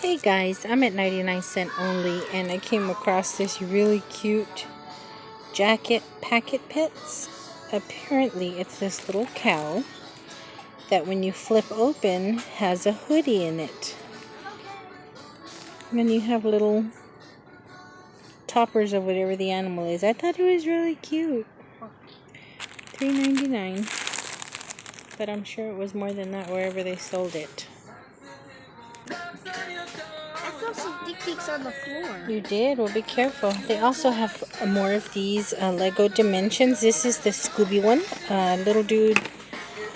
Hey guys, I'm at 99¢ only and I came across this really cute jacket packet pets. Apparently it's this little cow that when you flip open has a hoodie in it. And then you have little toppers of whatever the animal is. I thought it was really cute. $3.99. But I'm sure it was more than that wherever they sold it. I saw some dick pics on the floor. You did? Well, be careful. They also have more of these Lego Dimensions. This is the Scooby one. Little dude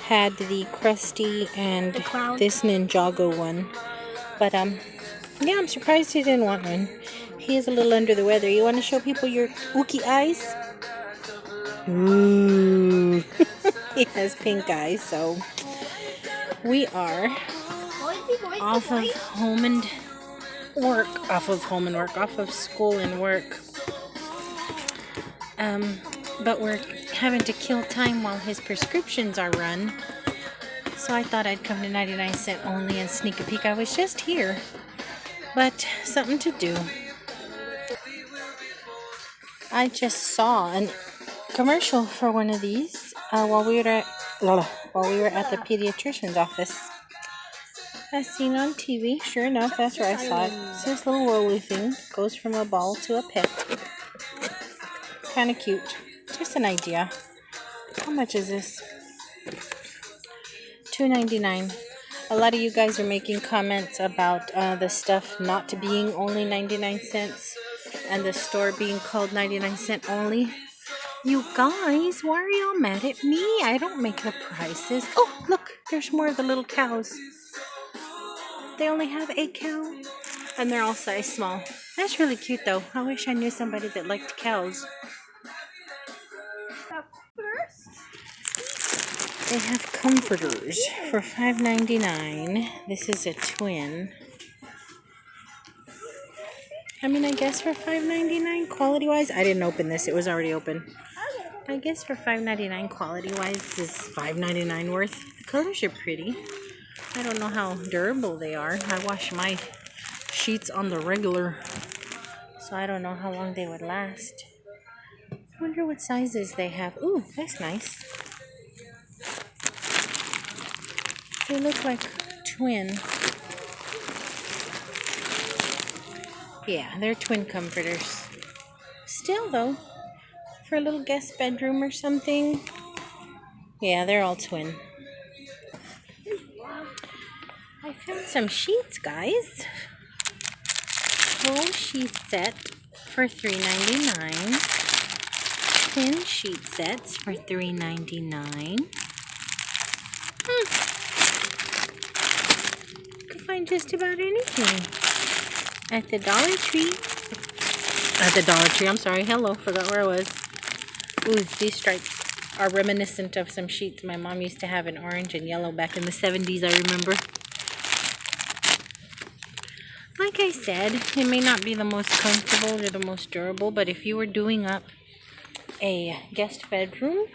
had the Krusty and this Ninjago one. But, yeah, I'm surprised he didn't want one. He is a little under the weather. You want to show people your ookie eyes? Ooh. He has pink eyes, so we are off of off of school and work. But we're having to kill time while his prescriptions are run. So I thought I'd come to 99¢ only and sneak a peek. I was just here, but something to do. I just saw a commercial for one of these while we were at the pediatrician's office. As seen on TV, sure enough, that's where I saw it. It's this little rolly thing, goes from a ball to a pet. Kind of cute. Just an idea. How much is this? $2.99. A lot of you guys are making comments about the stuff not being only 99¢, and the store being called 99¢ only. You guys, why are y'all mad at me? I don't make the prices. Oh, look, there's more of the little cows. They only have a cow, and they're all size small. That's really cute, though. I wish I knew somebody that liked cows. They have comforters for $5.99. This is a twin. I mean, I guess for $5.99 quality-wise. I didn't open this. It was already open. I guess for $5.99 quality-wise is $5.99 worth. The colors are pretty. I don't know how durable they are. I wash my sheets on the regular, so I don't know how long they would last. I wonder what sizes they have. Ooh, that's nice. They look like twin. Yeah, they're twin comforters. Still, though, for a little guest bedroom or something. Yeah, they're all twin. I found some sheets, guys. Full sheet set for $3.99. Twin sheet sets for $3.99. You can find just about anything at the Dollar Tree. I'm sorry. Hello, forgot where I was. Ooh, these stripes are reminiscent of some sheets my mom used to have in orange and yellow back in the 70s, I remember. Like I said, it may not be the most comfortable or the most durable, but if you were doing up a guest bedroom,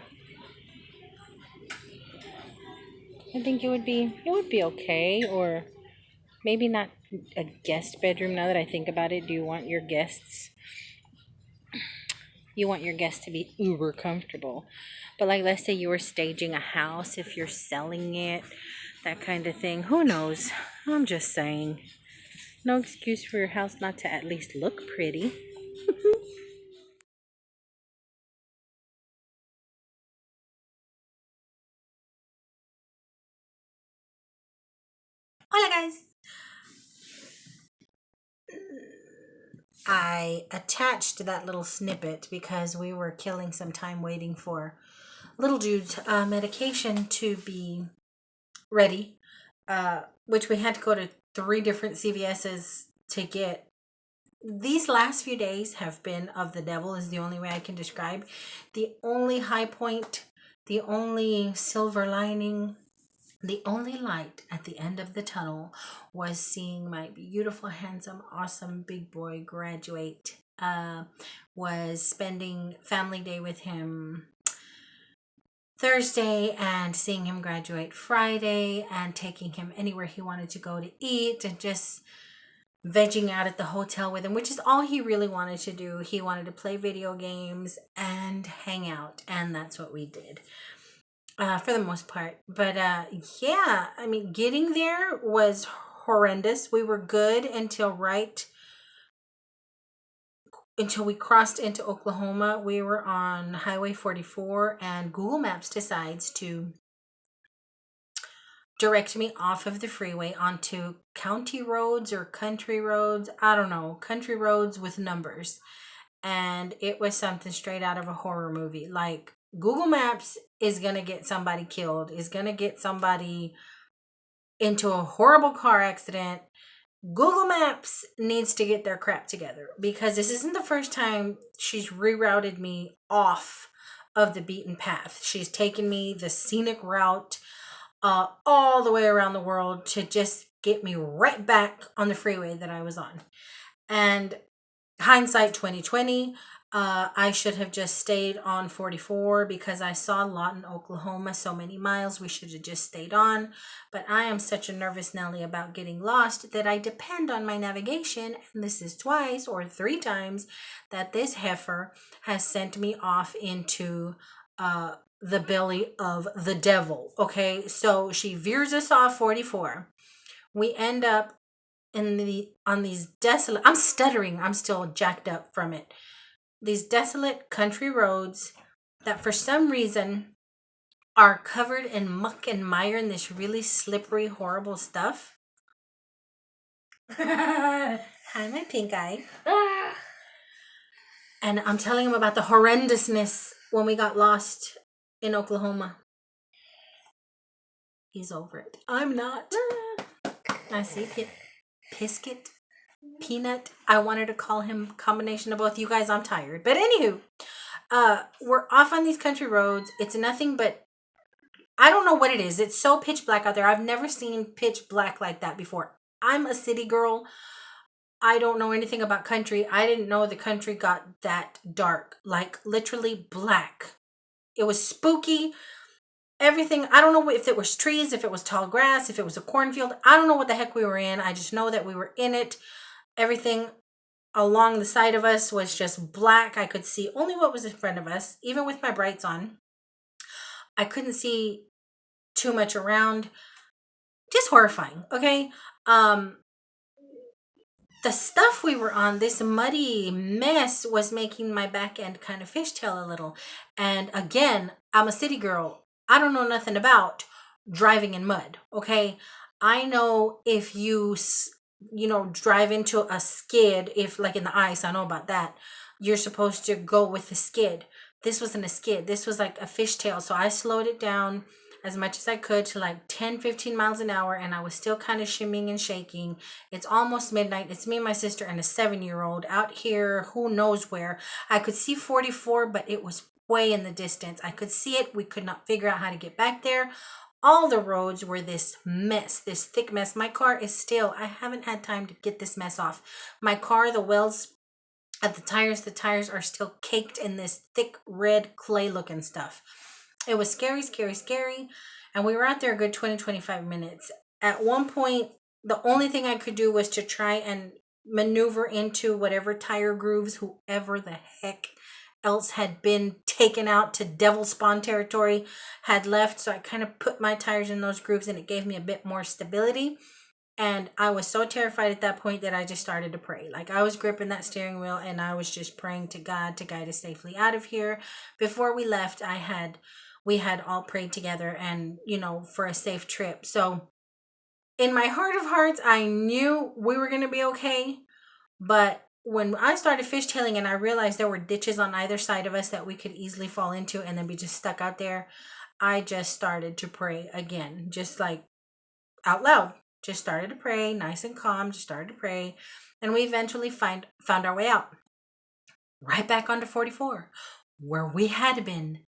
I think it would be okay. Or maybe not a guest bedroom. Now that I think about it, you want your guests to be uber comfortable. But like, let's say you were staging a house, if you're selling it, that kind of thing. Who knows? I'm just saying. No excuse for your house not to at least look pretty. Hola guys! I attached that little snippet because we were killing some time waiting for little dude's medication to be ready, which we had to go to 3 different CVS's to get. These last few days have been of the devil, is the only way I can describe. The only high point, the only silver lining, the only light at the end of the tunnel was seeing my beautiful, handsome, awesome big boy graduate. Was spending family day with him Thursday and seeing him graduate Friday and taking him anywhere he wanted to go to eat, and just vegging out at the hotel with him, which is all he really wanted to do. He wanted to play video games and hang out, and that's what we did for the most part. But yeah, I mean, getting there was horrendous. We were good until we crossed into Oklahoma. We were on Highway 44, and Google Maps decides to direct me off of the freeway onto county roads or country roads. I don't know, country roads with numbers. And it was something straight out of a horror movie. Like, Google Maps is going to get somebody killed, is going to get somebody into a horrible car accident. Google Maps needs to get their crap together, because this isn't the first time she's rerouted me off of the beaten path. She's taken me the scenic route all the way around the world to just get me right back on the freeway that I was on. And hindsight 2020, I should have just stayed on 44 because I saw Lawton, Oklahoma, so many miles. We should have just stayed on. But I am such a nervous Nelly about getting lost that I depend on my navigation. And this is twice or three times that this heifer has sent me off into the belly of the devil. Okay, so she veers us off 44. We end up on these desolate, I'm stuttering, I'm still jacked up from it, these desolate country roads that for some reason are covered in muck and mire and this really slippery, horrible stuff. Hi, my pink eye. And I'm telling him about the horrendousness when we got lost in Oklahoma. He's over it. I'm not. I see Pisket, Peanut. I wanted to call him combination of both. You guys, I'm tired. But anywho, we're off on these country roads. It's nothing but, I don't know what it is. It's so pitch black out there. I've never seen pitch black like that before. I'm a city girl. I don't know anything about country. I didn't know the country got that dark, like literally black. It was spooky. Everything, I don't know if it was trees, if it was tall grass, if it was a cornfield. I don't know what the heck we were in. I just know that we were in it. Everything along the side of us was just black. I could see only what was in front of us, even with my brights on. I couldn't see too much around. Just horrifying, okay? The stuff we were on, this muddy mess, was making my back end kind of fishtail a little. And again, I'm a city girl. I don't know nothing about driving in mud, okay? I know if you drive into a skid, if like in the ice, I know about that, you're supposed to go with the skid. This wasn't a skid. This was like a fishtail. So I slowed it down as much as I could to like 10, 15 miles an hour, and I was still kind of shimmying and shaking. It's almost midnight. It's me and my sister and a 7-year-old out here, who knows where. I could see 44, but it was way in the distance. I could see it. We could not figure out how to get back there. All the roads were this mess, this thick mess. My car is still, I haven't had time to get this mess off. My car, the wells at the tires are still caked in this thick red clay looking stuff. It was scary, scary, scary. And we were out there a good 20, 25 minutes. At one point, the only thing I could do was to try and maneuver into whatever tire grooves, whoever the heck else had been taken out to devil spawn territory had left. So I kind of put my tires in those grooves, and it gave me a bit more stability. And I was so terrified at that point that I just started to pray. Like, I was gripping that steering wheel and I was just praying to God to guide us safely out of here. Before we left, we had all prayed together and, for a safe trip. So in my heart of hearts, I knew we were going to be okay. But when I started fishtailing and I realized there were ditches on either side of us that we could easily fall into and then be just stuck out there, I just started to pray again, just like out loud. Just started to pray, nice and calm, just started to pray. And we eventually found our way out. Right back onto 44, where we had been.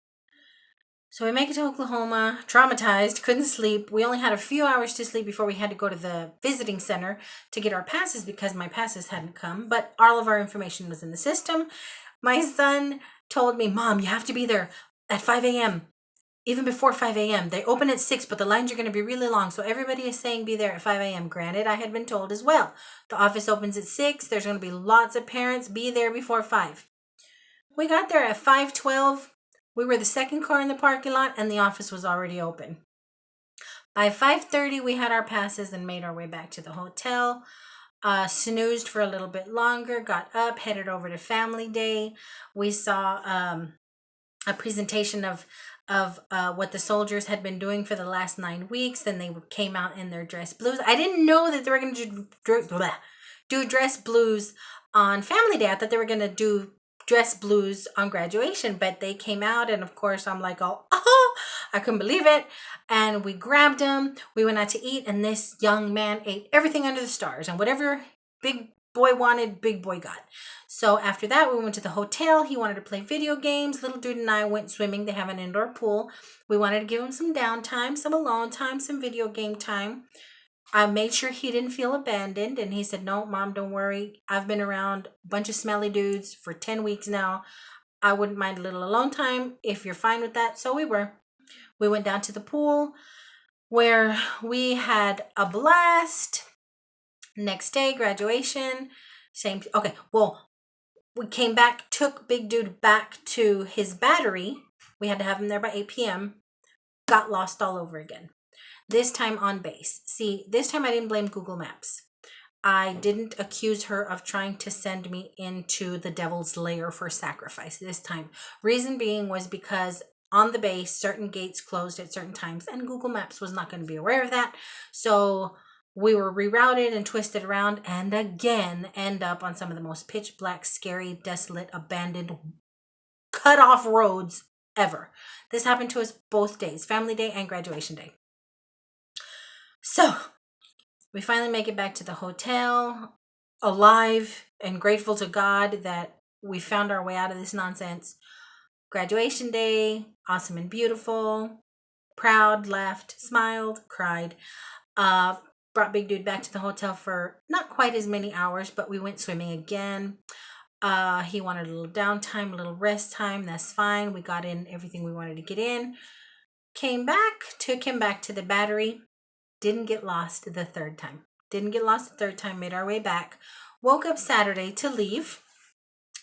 So we make it to Oklahoma, traumatized, couldn't sleep. We only had a few hours to sleep before we had to go to the visiting center to get our passes because my passes hadn't come. But all of our information was in the system. My son told me, Mom, you have to be there at 5 a.m. even before 5 a.m. They open at 6, but the lines are going to be really long. So everybody is saying be there at 5 a.m. Granted, I had been told as well. The office opens at 6. There's going to be lots of parents. Be there before 5. We got there at 5:12. We were the second car in the parking lot, and the office was already open. By 5:30, we had our passes and made our way back to the hotel. Snoozed for a little bit longer, got up, headed over to Family Day. We saw a presentation of what the soldiers had been doing for the last 9 weeks. Then they came out in their dress blues. I didn't know that they were going to do dress blues on Family Day. I thought they were going to do dress blues on graduation, but they came out, and of course I'm like, oh, I couldn't believe it. And we grabbed them. We went out to eat, and this young man ate everything under the stars, and whatever big boy wanted, big boy got. So after that, we went to the hotel. He wanted to play video games. Little dude and I went swimming. They have an indoor pool. We wanted to give him some downtime, some alone time, some video game time. I made sure he didn't feel abandoned, and he said, no, Mom, don't worry. I've been around a bunch of smelly dudes for 10 weeks now. I wouldn't mind a little alone time if you're fine with that. So we were. We went down to the pool where we had a blast. Next day, graduation. Same. Okay, well, we came back, took big dude back to his battery. We had to have him there by 8 p.m. Got lost all over again. This time on base. See, this time I didn't blame Google Maps. I didn't accuse her of trying to send me into the devil's lair for sacrifice this time. Reason being was because on the base, certain gates closed at certain times, and Google Maps was not going to be aware of that. So we were rerouted and twisted around, and again end up on some of the most pitch black, scary, desolate, abandoned, cut off roads ever. This happened to us both days, Family Day and graduation day. So we finally make it back to the hotel, alive and grateful to God that we found our way out of this nonsense. Graduation day, awesome and beautiful, proud, laughed, smiled, cried. Brought big dude back to the hotel for not quite as many hours, but we went swimming again. He wanted a little downtime, a little rest time. That's fine. We got in everything we wanted to get in. Came back, took him back to the battery. Didn't get lost the third time. Made our way back. Woke up Saturday to leave.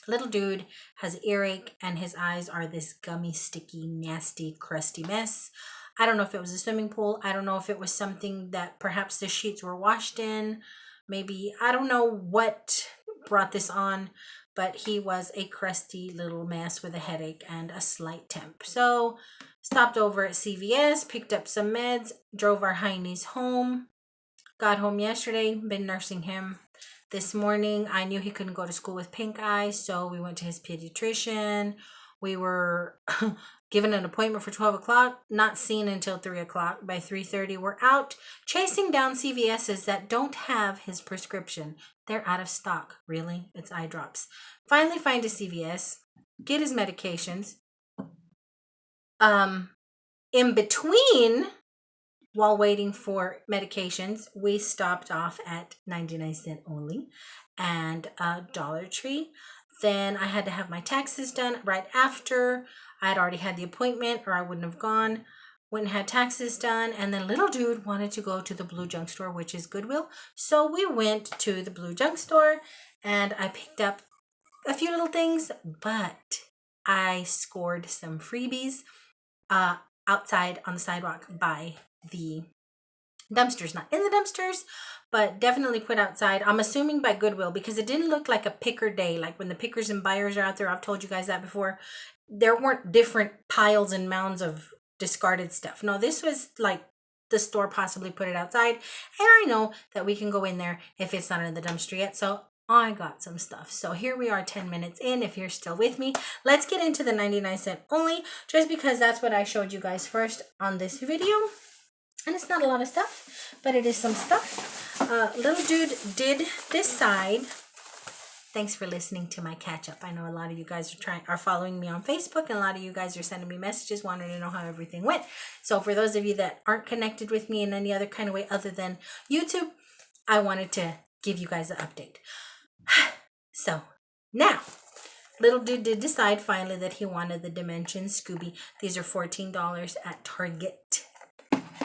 Little dude has earache, and his eyes are this gummy, sticky, nasty, crusty mess. I don't know if it was a swimming pool. I don't know if it was something that perhaps the sheets were washed in. Maybe, I don't know what brought this on, but he was a crusty little mess with a headache and a slight temp. So stopped over at CVS, picked up some meds, drove our heinies home. Got home yesterday, been nursing him. This morning, I knew he couldn't go to school with pink eye, so we went to his pediatrician. We were given an appointment for 12 o'clock, not seen until 3 o'clock. By 3:30, we're out chasing down CVS's that don't have his prescription. They're out of stock, really. It's eye drops. Finally find a CVS, get his medications. In between, while waiting for medications, we stopped off at 99-cent only and Dollar Tree. Then I had to have my taxes done right after. I had already had the appointment, or I wouldn't have gone. Went and had taxes done, and then little dude wanted to go to the Blue Junk Store, which is Goodwill. So we went to the Blue Junk Store, and I picked up a few little things, but I scored some freebies outside on the sidewalk by the dumpsters. Not in the dumpsters, but definitely put outside. I'm assuming by Goodwill, because it didn't look like a picker day, like when the pickers and buyers are out there. I've told you guys that before. There weren't different piles and mounds of discarded stuff. No, this was like the store possibly put it outside, and I know that we can go in there if it's not in the dumpster yet. So I got some stuff. So here we are 10 minutes in. If you're still with me, let's get into the 99-cent only, just because that's what I showed you guys first on this video. And it's not a lot of stuff, but it is some stuff. Little dude did decide. Thanks for listening to my catch up. I know a lot of you guys are following me on Facebook, and a lot of you guys are sending me messages wanting to know how everything went. So for those of you that aren't connected with me in any other kind of way other than YouTube, I wanted to give you guys an update. So now Little dude did decide finally that he wanted the Dimensions Scooby. These are $14 at Target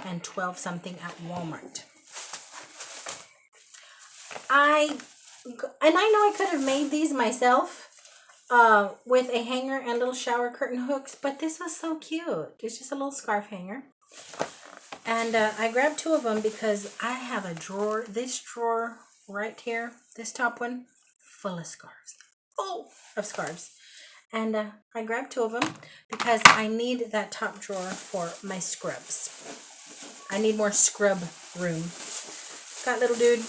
and 12 something at Walmart. I know I could have made these myself with a hanger and little shower curtain hooks, but this was so cute. It's just a little scarf hanger. And I grabbed 2 of them because I have a drawer, this drawer right here, this top one, full of scarves. Full of scarves. And I grabbed 2 of them because I need that top drawer for my scrubs. I need more scrub room. Got little dude.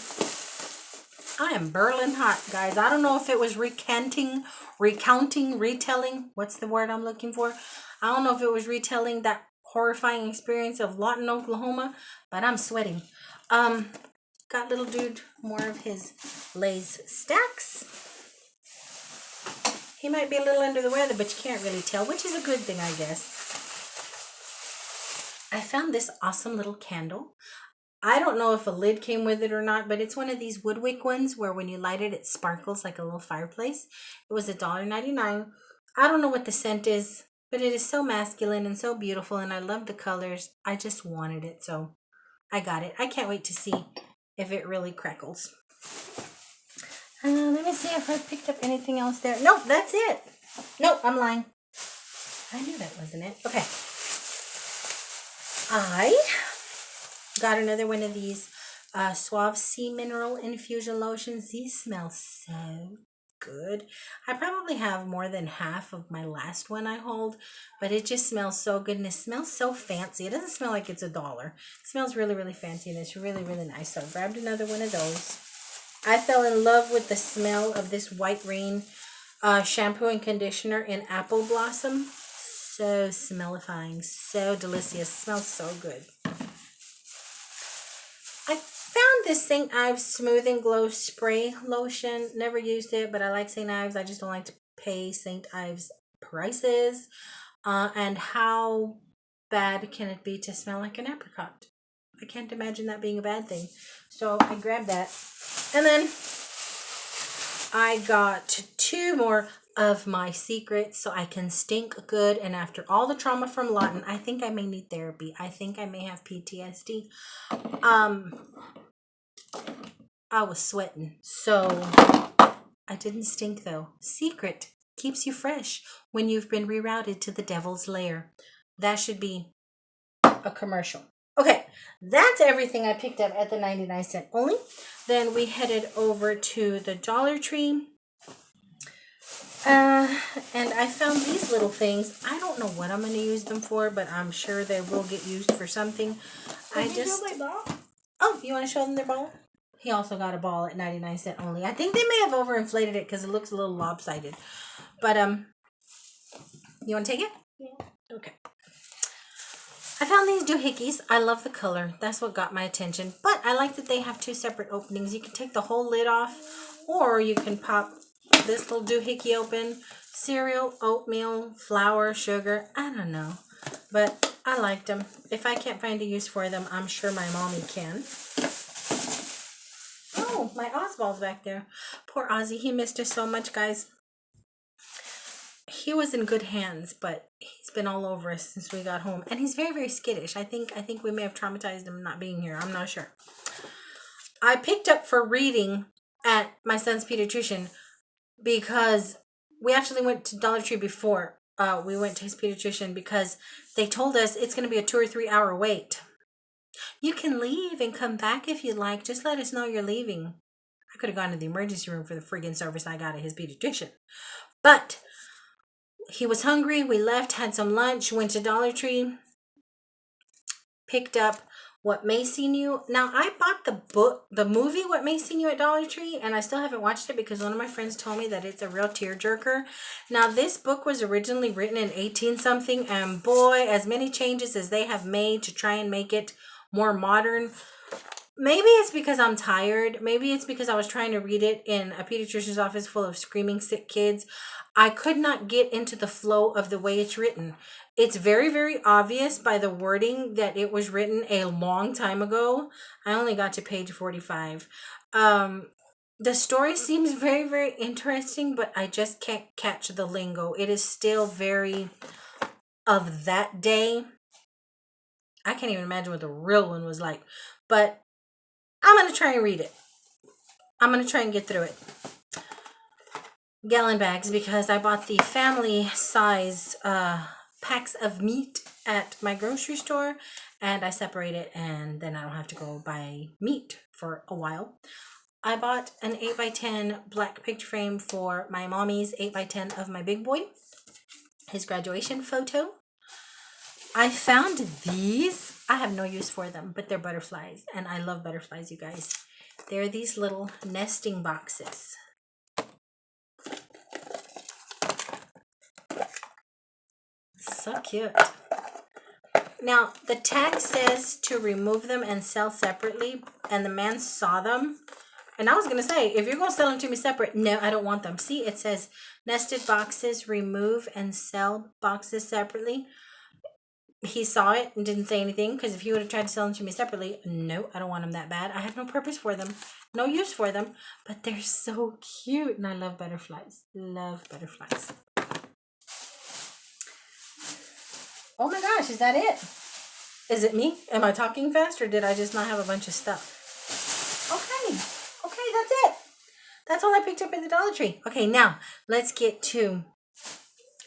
I am burling hot, guys. I don't know if it was recounting, retelling. What's the word I'm looking for? I don't know if it was retelling that horrifying experience of Lawton, Oklahoma, but I'm sweating. Got little dude more of his Lay's stacks. He might be a little under the weather, but you can't really tell, which is a good thing, I guess. I found this awesome little candle. I don't know if a lid came with it or not, but it's one of these woodwick ones where when you light it, it sparkles like a little fireplace. It was $1.99. I don't know what the scent is, but it is so masculine and so beautiful, and I love the colors. I just wanted it, so I got it. I can't wait to see if it really crackles. Let me see if I picked up anything else there. Nope, that's it. Nope, I'm lying. I knew that wasn't it. Okay. I got another one of these Suave Sea Mineral Infusion Lotions. These smell so good. I probably have more than half of my last one I hold, but it just smells so good, and it smells so fancy. It doesn't smell like it's $1. It smells really, really fancy, and it's really, really nice. So I grabbed another one of those. I fell in love with the smell of this White Rain shampoo and conditioner in Apple Blossom. So smellifying, so delicious, smells so good. I found this St. Ives Smooth and Glow Spray Lotion. Never used it, but I like St. Ives. I just don't like to pay St. Ives prices. And how bad can it be to smell like an apricot? I can't imagine that being a bad thing. So I grabbed that. And then I got 2 more of my secrets so I can stink good. And after all the trauma from Lawton, I think I may need therapy. I think I may have PTSD. I was sweating, so I didn't stink though. Secret keeps you fresh when you've been rerouted to the devil's lair. That should be a commercial. Okay, that's everything I picked up at the 99-cent only. Then we headed over to the Dollar Tree. And I found these little things. I don't know what I'm going to use them for, but I'm sure they will get used for something. Can you show my ball? Oh, you want to show them their ball? He also got a ball at 99-cent only. I think they may have overinflated it because it looks a little lopsided. But, you want to take it? Yeah. Okay. I found these doohickeys. I love the color. That's what got my attention. But I like that they have 2 separate openings. You can take the whole lid off, or you can pop this little doohickey open. Cereal, oatmeal, flour, sugar. I don't know. But I liked them. If I can't find a use for them, I'm sure my mommy can. Oh, my Oswald's back there. Poor Ozzy. He missed us so much, guys. He was in good hands, but he's been all over us since we got home. And he's very, very skittish. I think we may have traumatized him not being here. I'm not sure. I picked up for reading at my son's pediatrician because we actually went to Dollar Tree before we went to his pediatrician because they told us it's going to be a 2 or 3 hour wait. You can leave and come back if you like. Just let us know you're leaving. I could have gone to the emergency room for the friggin' service I got at his pediatrician. But he was hungry. We left, had some lunch, went to Dollar Tree, picked up What Macy Knew. Now, I bought the movie What Macy Knew at Dollar Tree, and I still haven't watched it because one of my friends told me that it's a real tearjerker. Now, this book was originally written in 18-something, and boy, as many changes as they have made to try and make it more modern. Maybe it's because I'm tired. Maybe it's because I was trying to read it in a pediatrician's office full of screaming sick kids. I could not get into the flow of the way it's written. It's very, very obvious by the wording that it was written a long time ago. I only got to page 45. The story seems very, very interesting, but I just can't catch the lingo. It is still very of that day. I can't even imagine what the real one was like. But I'm going to try and read it. I'm going to try and get through it. Gallon bags, because I bought the family size packs of meat at my grocery store, and I separate it, and then I don't have to go buy meat for a while. I bought an 8x10 black picture frame for my mommy's 8x10 of my big boy, his graduation photo. I found these. I have no use for them, but they're butterflies, and I love butterflies, you guys. They're these little nesting boxes. So cute. Now, the tag says to remove them and sell separately, and the man saw them. And I was going to say, if you're going to sell them to me separate, no, I don't want them. See, it says nested boxes, remove and sell boxes separately. He saw it and didn't say anything, because if he would have tried to sell them to me separately, no, I don't want them that bad. I have no purpose for them, no use for them, but they're so cute, and I love butterflies. Love butterflies. Oh my gosh, is that it? Is it me? Am I talking fast, or did I just not have a bunch of stuff? Okay, that's it. That's all I picked up at the Dollar Tree. Okay, now let's get to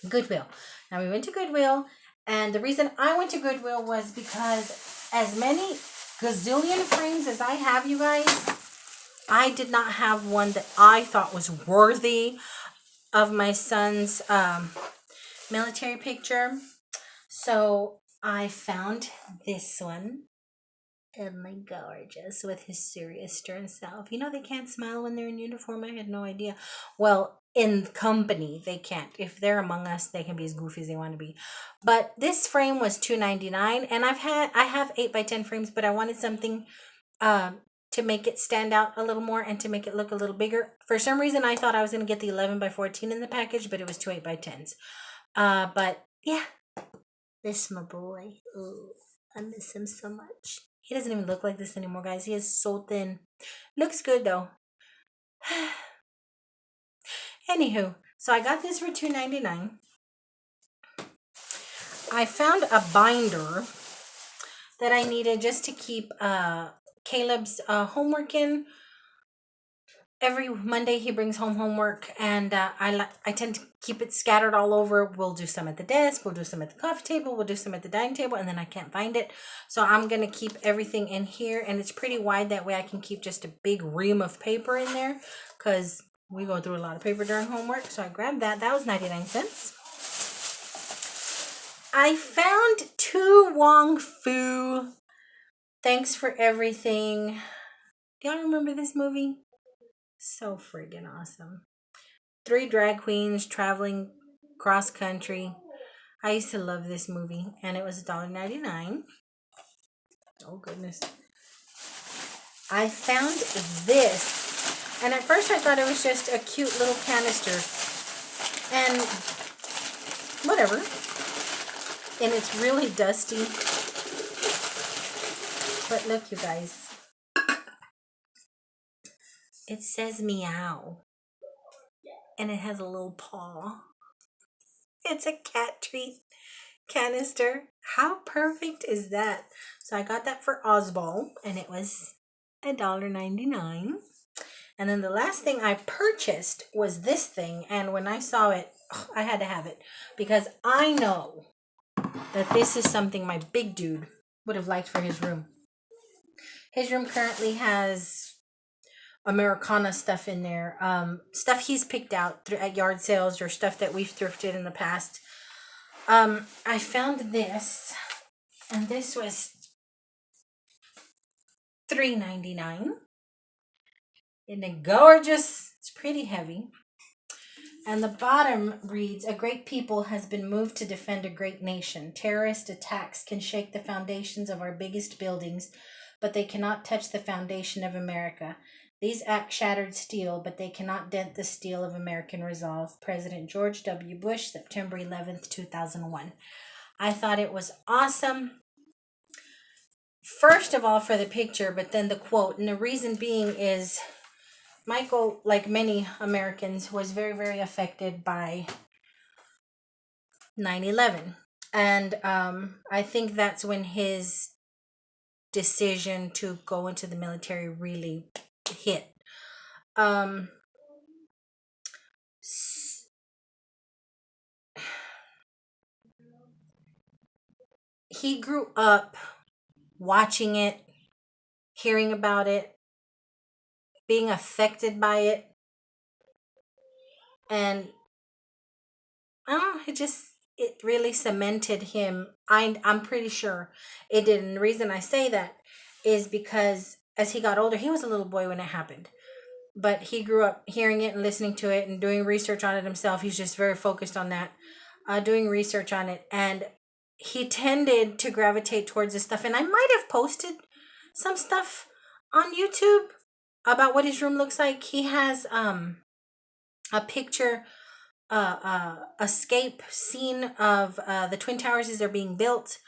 Goodwill. Now we went to Goodwill, and the reason I went to Goodwill was because as many gazillion frames as I have, you guys, I did not have one that I thought was worthy of my son's military picture. So I found this one. Oh my gorgeous, with his serious stern self. You know they can't smile when they're in uniform. I had no idea. Well, in company they can't. If they're among us, they can be as goofy as they want to be. But this frame was $2.99, and I have 8x10 frames, but I wanted something to make it stand out a little more and to make it look a little bigger. For some reason I thought I was going to get the 11x14 in the package, but it was 2 8x10s. But yeah, this my boy. Ooh, I miss him so much. He doesn't even look like this anymore, guys. He is so thin. Looks good though. Anywho, so I got this for $2.99. I found a binder that I needed just to keep Caleb's homework in. Every Monday he brings home homework, and I tend to keep it scattered all over. We'll do some at the desk, we'll do some at the coffee table, we'll do some at the dining table, and then I can't find it. So I'm going to keep everything in here, and it's pretty wide. That way I can keep just a big ream of paper in there, because we go through a lot of paper during homework. So I grabbed that. That was 99 cents. I found Tu Wong Fu. Thanks for Everything. Do y'all remember this movie? So friggin' awesome. 3 drag queens traveling cross country. I used to love this movie, and it was $1.99. Oh goodness. I found this, and at first I thought it was just a cute little canister, and whatever. And it's really dusty. But look, you guys. It says meow. And it has a little paw. It's a cat treat canister. How perfect is that? So I got that for Osbald, and it was $1.99. And then the last thing I purchased was this thing, and when I saw it, I had to have it, because I know that this is something my big dude would have liked for his room. His room currently has Americana stuff in there, stuff he's picked out at yard sales, or stuff that we've thrifted in the past. I found this, and this was $3.99. Isn't it gorgeous? It's pretty heavy. And the bottom reads, "A great people has been moved to defend a great nation. Terrorist attacks can shake the foundations of our biggest buildings, but they cannot touch the foundation of America. These acts shattered steel, but they cannot dent the steel of American resolve." President George W. Bush, September 11th, 2001. I thought it was awesome. First of all, for the picture, but then the quote. And the reason being is Michael, like many Americans, was very, very affected by 9/11, and I think that's when his decision to go into the military really hit. Um, he grew up watching it, hearing about it, being affected by it, and it really cemented him. I'm pretty sure it did. And the reason I say that is because as he got older, he was a little boy when it happened. But he grew up hearing it and listening to it and doing research on it himself. He's just very focused on that, doing research on it. And he tended to gravitate towards this stuff. And I might have posted some stuff on YouTube about what his room looks like. He has a picture, escape scene of the Twin Towers as they're being built.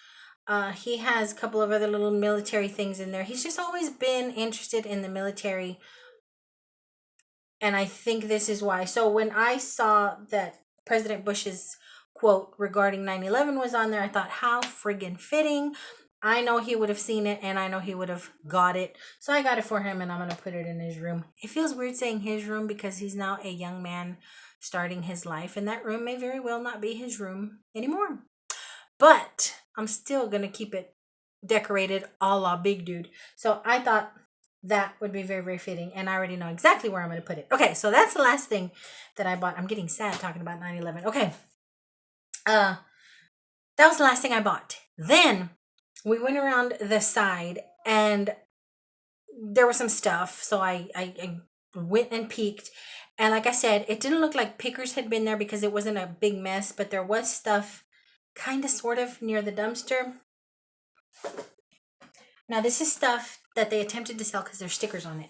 He has a couple of other little military things in there. He's just always been interested in the military. And I think this is why. So when I saw that President Bush's quote regarding 9/11 was on there, I thought, how friggin' fitting. I know he would have seen it and I know he would have got it. So I got it for him and I'm going to put it in his room. It feels weird saying his room because he's now a young man starting his life. And that room may very well not be his room anymore. But I'm still going to keep it decorated a la Big Dude. So I thought that would be very, very fitting. And I already know exactly where I'm going to put it. Okay, so that's the last thing that I bought. I'm getting sad talking about 9/11. Okay. That was the last thing I bought. Then we went around the side and there was some stuff. So I went and peeked. And like I said, it didn't look like pickers had been there because it wasn't a big mess. But there was stuff kind of sort of near the dumpster. Now this is stuff that they attempted to sell because there's stickers on it.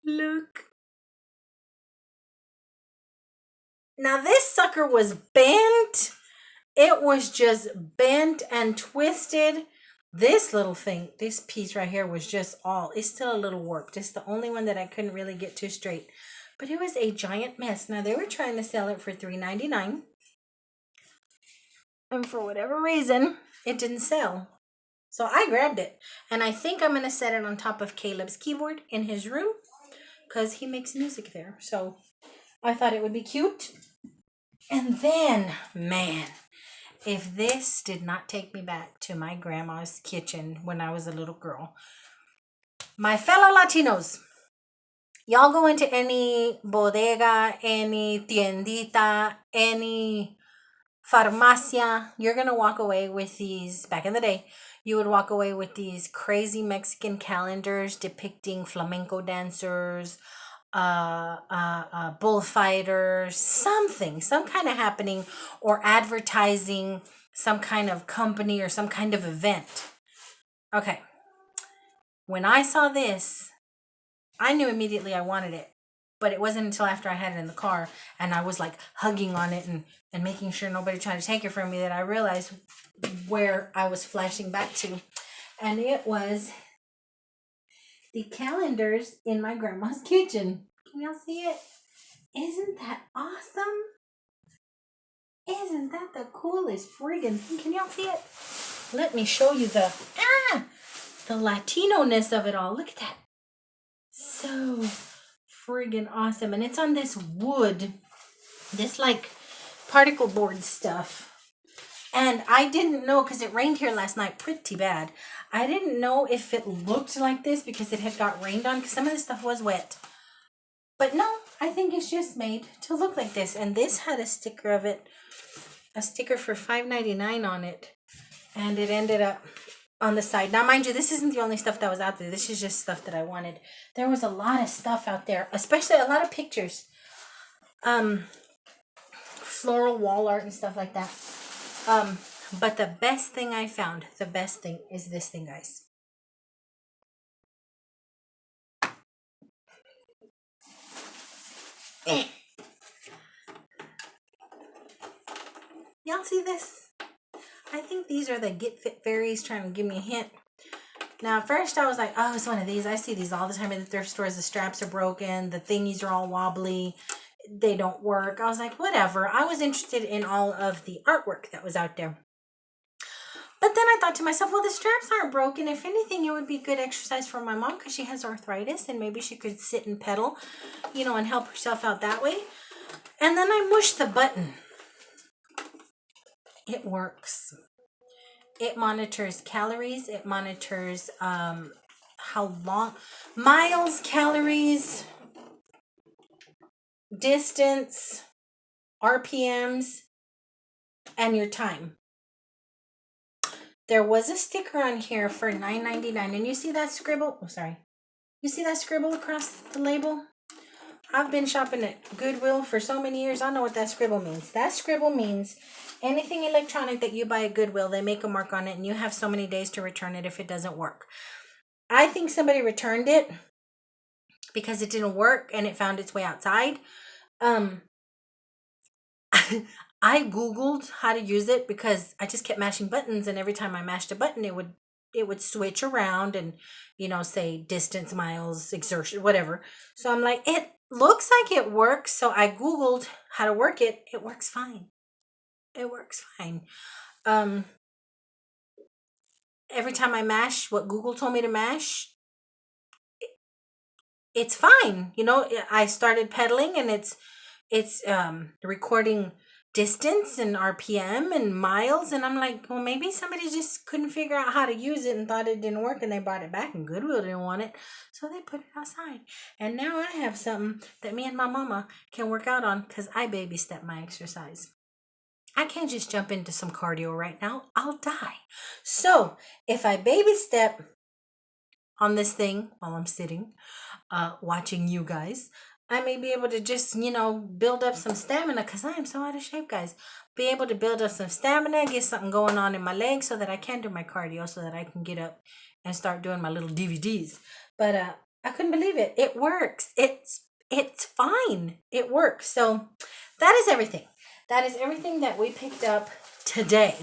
Look. Now this sucker was bent. It was just bent and twisted. This little thing, this piece right here was just it's still a little warped. It's the only one that I couldn't really get too straight. But it was a giant mess. Now they were trying to sell it for $3.99. And for whatever reason, it didn't sell. So I grabbed it. And I think I'm going to set it on top of Caleb's keyboard in his room. Because he makes music there. So I thought it would be cute. And then, man, if this did not take me back to my grandma's kitchen when I was a little girl. My fellow Latinos, y'all go into any bodega, any tiendita, any farmacia, you're going to walk away with these. Back in the day, you would walk away with these crazy Mexican calendars depicting flamenco dancers, bullfighters, some kind of happening, or advertising some kind of company or some kind of event. Okay. When I saw this, I knew immediately I wanted it. But it wasn't until after I had it in the car and I was like hugging on it and making sure nobody tried to take it from me that I realized where I was flashing back to. And it was the calendars in my grandma's kitchen. Can y'all see it? Isn't that awesome? Isn't that the coolest friggin' thing? Can y'all see it? Let me show you the Latino-ness of it all. Look at that. So friggin' awesome. And it's on this wood, this like particle board stuff. And I didn't know, because it rained here last night pretty bad. I didn't know if it looked like this because it had got rained on, because some of the stuff was wet. But no, I think it's just made to look like this. And this had a sticker of it, a sticker for $5.99 on it. And it ended up on the side. Now, mind you, this isn't the only stuff that was out there. This is just stuff that I wanted. There was a lot of stuff out there, especially a lot of pictures. Floral wall art and stuff like that. But the best thing I found, the best thing is this thing, guys. Y'all see this? I think these are the Get Fit Fairies trying to give me a hint. Now, at first I was like, oh, it's one of these. I see these all the time in the thrift stores. The straps are broken. The thingies are all wobbly. They don't work. I was like, whatever. I was interested in all of the artwork that was out there. But then I thought to myself, well, the straps aren't broken. If anything, it would be good exercise for my mom because she has arthritis and maybe she could sit and pedal, you know, and help herself out that way. And then I mushed the button. It works. It monitors calories. It monitors how long, miles, calories, distance, RPMs, and your time. There was a sticker on here for $9.99, and you see that scribble? Oh, sorry. You see that scribble across the label? I've been shopping at Goodwill for so many years. I know what that scribble means. That scribble means anything electronic that you buy at Goodwill, they make a mark on it, and you have so many days to return it if it doesn't work. I think somebody returned it because it didn't work and it found its way outside. I Googled how to use it because I just kept mashing buttons, and every time I mashed a button, it would switch around and, you know, say distance, miles, exertion, whatever. So I'm like, it looks like it works. So I Googled how to work it. It works fine. It works fine. Every time I mash what Google told me to mash, it's fine. You know, I started pedaling and it's recording distance and RPM and miles, and I'm like, well, maybe somebody just couldn't figure out how to use it and thought it didn't work, and they brought it back, and Goodwill didn't want it, so they put it outside. And now I have something that me and my mama can work out on because I baby step my exercise. I can't just jump into some cardio right now. I'll die. So if I baby step on this thing while I'm sitting, watching you guys, I may be able to just, you know, build up some stamina because I am so out of shape, guys. Be able to build up some stamina, get something going on in my legs so that I can do my cardio, so that I can get up and start doing my little DVDs. But I couldn't believe it. It works. It's fine. It works. So that is everything. That is everything that we picked up today.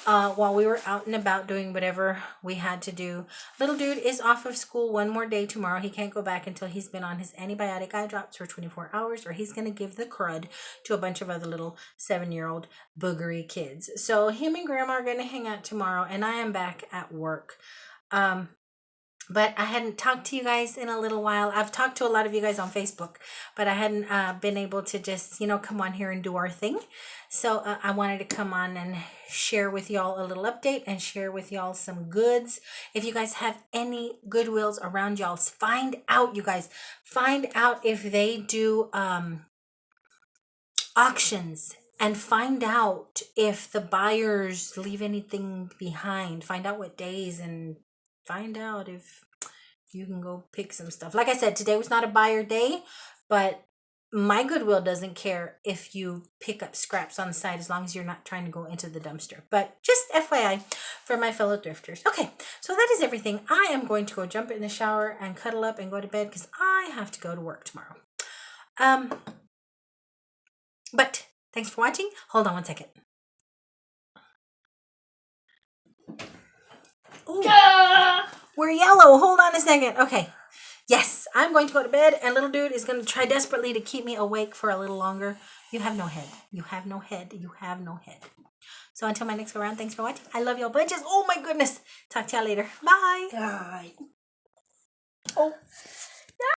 While we were out and about doing whatever we had to do. Little dude is off of school one more day tomorrow. He can't go back until he's been on his antibiotic eye drops for 24 hours, or he's going to give the crud to a bunch of other little 7-year-old boogery kids. So him and grandma are going to hang out tomorrow, and I am back at work. But I hadn't talked to you guys in a little while. I've talked to a lot of you guys on Facebook, but I hadn't been able to just, you know, come on here and do our thing. So I wanted to come on and share with y'all a little update and share with y'all some goods. If you guys have any Goodwills around y'all, find out, you guys. Find out if they do auctions, and find out if the buyers leave anything behind. Find out what days, and find out if you can go pick some stuff. Like I said, today was not a buyer day, but my Goodwill doesn't care if you pick up scraps on the side as long as you're not trying to go into the dumpster. But just FYI for my fellow thrifters. Okay, so that is everything. I am going to go jump in the shower and cuddle up and go to bed because I have to go to work tomorrow. But thanks for watching. Hold on one second. Ooh. We're yellow. Hold on a second. Okay. Yes, I'm going to go to bed, and little dude is going to try desperately to keep me awake for a little longer. You have no head. You have no head. You have no head. So until my next go around, thanks for watching. I love y'all bunches. Oh my goodness. Talk to y'all later. Bye. God. Oh.